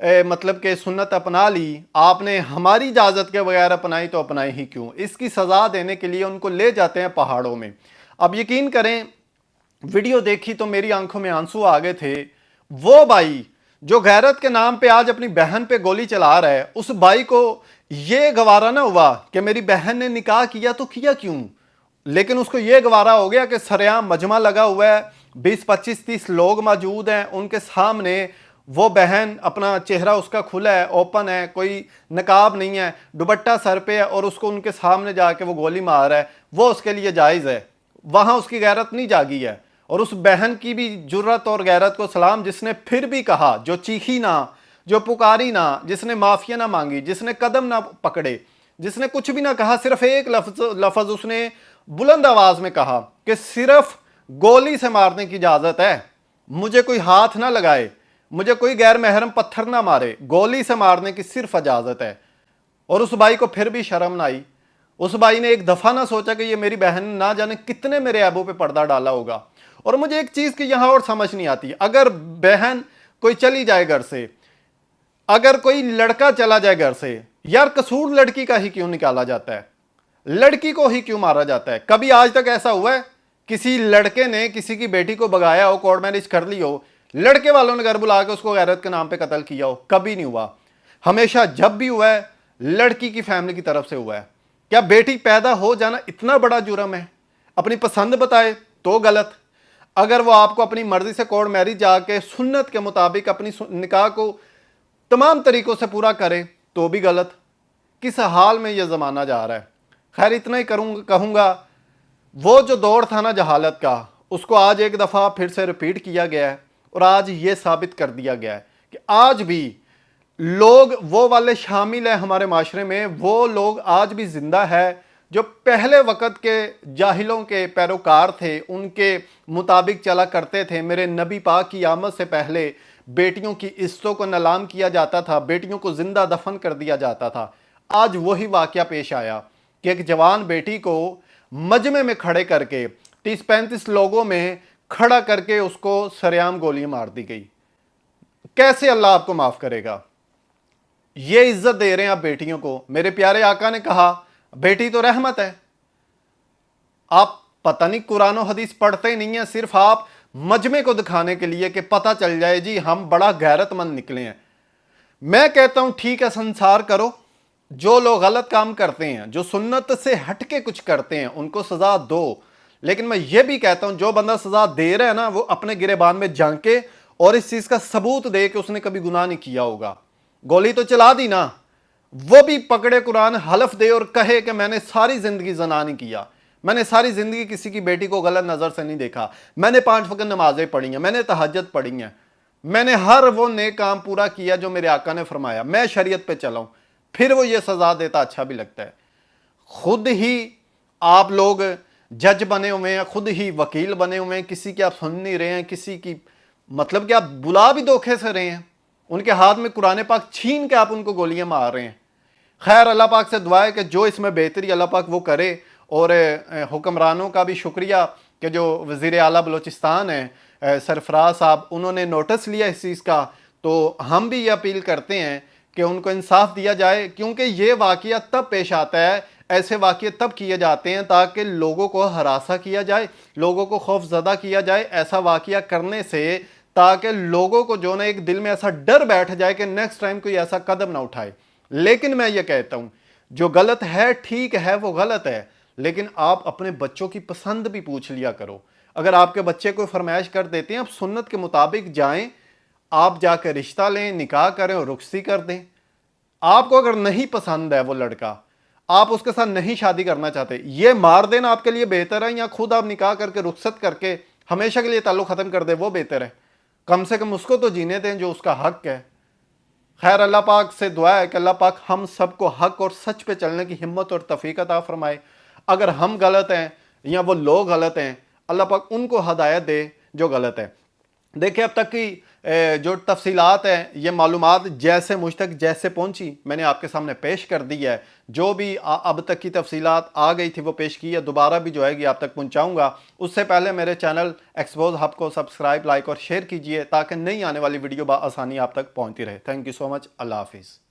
مطلب کہ سنت اپنا لی، آپ نے ہماری اجازت کے بغیر اپنائی تو اپنائی ہی کیوں؟ اس کی سزا دینے کے لیے ان کو لے جاتے ہیں پہاڑوں میں۔ اب یقین کریں ویڈیو دیکھی تو میری آنکھوں میں آنسو آ گئے تھے۔ وہ بھائی جو غیرت کے نام پہ آج اپنی بہن پہ گولی چلا رہا ہے، اس بھائی کو یہ گوارا نہ ہوا کہ میری بہن نے نکاح کیا تو کیا کیوں، لیکن اس کو یہ گوارا ہو گیا کہ سریعام مجمع لگا ہوا ہے، 20 25 30 لوگ موجود ہیں، ان کے سامنے وہ بہن اپنا چہرہ اس کا کھلا ہے، اوپن ہے، کوئی نقاب نہیں ہے، دوپٹہ سر پہ ہے، اور اس کو ان کے سامنے جا کے وہ گولی مار رہا ہے، وہ اس کے لیے جائز ہے؟ وہاں اس کی غیرت نہیں جاگی ہے۔ اور اس بہن کی بھی جرت اور غیرت کو سلام، جس نے پھر بھی کہا، جو چیخی نہ، جو پکاری نہ، جس نے معافی نہ مانگی، جس نے قدم نہ پکڑے، جس نے کچھ بھی نہ کہا، صرف ایک لفظ اس نے بلند آواز میں کہا کہ صرف گولی سے مارنے کی اجازت ہے، مجھے کوئی ہاتھ نہ لگائے، مجھے کوئی غیر محرم پتھر نہ مارے، گولی سے مارنے کی صرف اجازت ہے۔ اور اس بھائی کو پھر بھی شرم نہ آئی، اس بھائی نے ایک دفعہ نہ سوچا کہ یہ میری بہن نہ جانے کتنے میرے عیبوں پہ پردہ ڈالا ہوگا۔ اور مجھے ایک چیز کی یہاں اور سمجھ نہیں آتی، اگر بہن کوئی چلی جائے گھر سے، اگر کوئی لڑکا چلا جائے گھر سے، یار قصور لڑکی کا ہی کیوں نکالا جاتا ہے؟ لڑکی کو ہی کیوں مارا جاتا ہے؟ کبھی آج تک ایسا ہوا ہے کسی لڑکے نے کسی کی بیٹی کو بگایا ہو، کورٹ میرج کر لی ہو، لڑکے والوں نے گھر بلا کے اس کو غیرت کے نام پہ قتل کیا ہو؟ کبھی نہیں ہوا۔ ہمیشہ جب بھی ہوا ہے لڑکی کی فیملی کی طرف سے ہوا ہے۔ کیا بیٹی پیدا ہو جانا اتنا بڑا جرم ہے؟ اپنی پسند بتائے تو غلط، اگر وہ آپ کو اپنی مرضی سے کورٹ میرج جا کے سنت کے مطابق اپنی نکاح کو تمام طریقوں سے پورا کرے تو بھی غلط۔ کس حال میں یہ زمانہ جا رہا ہے؟ خیر اتنا ہی کہوں گا، وہ جو دور تھا نا جہالت کا، اس کو آج ایک دفعہ پھر سے ریپیٹ کیا گیا ہے، اور آج یہ ثابت کر دیا گیا ہے کہ آج بھی لوگ وہ والے شامل ہیں ہمارے معاشرے میں، وہ لوگ آج بھی زندہ ہے جو پہلے وقت کے جاہلوں کے پیروکار تھے، ان کے مطابق چلا کرتے تھے۔ میرے نبی پاک کی آمد سے پہلے بیٹیوں کی عزتوں کو نیلام کیا جاتا تھا، بیٹیوں کو زندہ دفن کر دیا جاتا تھا۔ آج وہی واقعہ پیش آیا کہ ایک جوان بیٹی کو مجمع میں کھڑے کر کے 30 35 لوگوں میں کھڑا کر کے اس کو سریعام گولی مار دی گئی۔ کیسے اللہ آپ کو معاف کرے گا؟ یہ عزت دے رہے ہیں آپ بیٹیوں کو؟ میرے پیارے آقا نے کہا بیٹی تو رحمت ہے۔ آپ پتہ نہیں قرآن و حدیث پڑھتے ہی نہیں ہیں، صرف آپ مجمع کو دکھانے کے لیے کہ پتہ چل جائے جی ہم بڑا غیرت مند نکلے ہیں۔ میں کہتا ہوں ٹھیک ہے سنسار کرو، جو لوگ غلط کام کرتے ہیں، جو سنت سے ہٹ کے کچھ کرتے ہیں، ان کو سزا دو، لیکن میں یہ بھی کہتا ہوں جو بندہ سزا دے رہا ہے نا، وہ اپنے گریبان میں جھانکے اور اس چیز کا ثبوت دے کہ اس نے کبھی گناہ نہیں کیا ہوگا۔ گولی تو چلا دی نا، وہ بھی پکڑے قرآن حلف دے اور کہے کہ میں نے ساری زندگی زنا نہیں کیا، میں نے ساری زندگی کسی کی بیٹی کو غلط نظر سے نہیں دیکھا، میں نے 5 وقت نمازیں پڑھی ہیں، میں نے تہجد پڑھی ہیں، میں نے ہر وہ نیک کام پورا کیا جو میرے آقا نے فرمایا، میں شریعت پہ چلا ہوں۔ پھر وہ یہ سزا دیتا اچھا بھی لگتا ہے۔ خود ہی آپ لوگ جج بنے ہوئے ہیں، خود ہی وکیل بنے ہوئے ہیں، کسی کی آپ سن نہیں رہے ہیں، کسی کی مطلب کہ آپ بلا بھی دھوکے سے رہے ہیں، ان کے ہاتھ میں قرآن پاک چھین کے آپ ان کو گولیاں مار رہے ہیں۔ خیر اللہ پاک سے دعا ہے کہ جو اس میں بہتری اللہ پاک وہ کرے، اور حکمرانوں کا بھی شکریہ کہ جو وزیر اعلیٰ بلوچستان ہیں سرفراز صاحب، انہوں نے نوٹس لیا اس چیز کا، تو ہم بھی یہ اپیل کرتے ہیں کہ ان کو انصاف دیا جائے، کیونکہ یہ واقعہ تب پیش آتا ہے، ایسے واقعے تب کیے جاتے ہیں تاکہ لوگوں کو ہراساں کیا جائے، لوگوں کو خوف زدہ کیا جائے ایسا واقعہ کرنے سے، تاکہ لوگوں کو جو نا ایک دل میں ایسا ڈر بیٹھ جائے کہ نیکسٹ ٹائم کوئی ایسا قدم نہ اٹھائے۔ لیکن میں یہ کہتا ہوں جو غلط ہے ٹھیک ہے، وہ غلط ہے، لیکن آپ اپنے بچوں کی پسند بھی پوچھ لیا کرو۔ اگر آپ کے بچے کو فرمائش کر دیتے ہیں آپ سنت کے مطابق جائیں، آپ جا کے رشتہ لیں، نکاح کریں اور رخصتی کر دیں۔ آپ کو اگر نہیں پسند ہے وہ لڑکا، آپ اس کے ساتھ نہیں شادی کرنا چاہتے، یہ مار دینا آپ کے لیے بہتر ہے یا خود آپ نکاح کر کے رخصت کر کے ہمیشہ کے لیے تعلق ختم کر دے، وہ بہتر ہے؟ کم سے کم اس کو تو جینے دیں جو اس کا حق ہے۔ خیر اللہ پاک سے دعا ہے کہ اللہ پاک ہم سب کو حق اور سچ پہ چلنے کی ہمت اور توفیق عطا فرمائے۔ اگر ہم غلط ہیں یا وہ لوگ غلط ہیں، اللہ پاک ان کو ہدایت دے جو غلط ہے۔ دیکھیں اب تک کی جو تفصیلات ہیں، یہ معلومات جیسے مجھ تک جیسے پہنچی میں نے آپ کے سامنے پیش کر دی ہے. جو بھی اب تک کی تفصیلات آ گئی تھی وہ پیش کی ہے، دوبارہ بھی جو ہے گی آپ تک پہنچاؤں گا. اس سے پہلے میرے چینل ایکسپوز ہب کو سبسکرائب، لائک اور شیئر کیجئے تاکہ نئی آنے والی ویڈیو بآسانی آپ تک پہنچتی رہے. تھینک یو سو مچ. اللہ حافظ.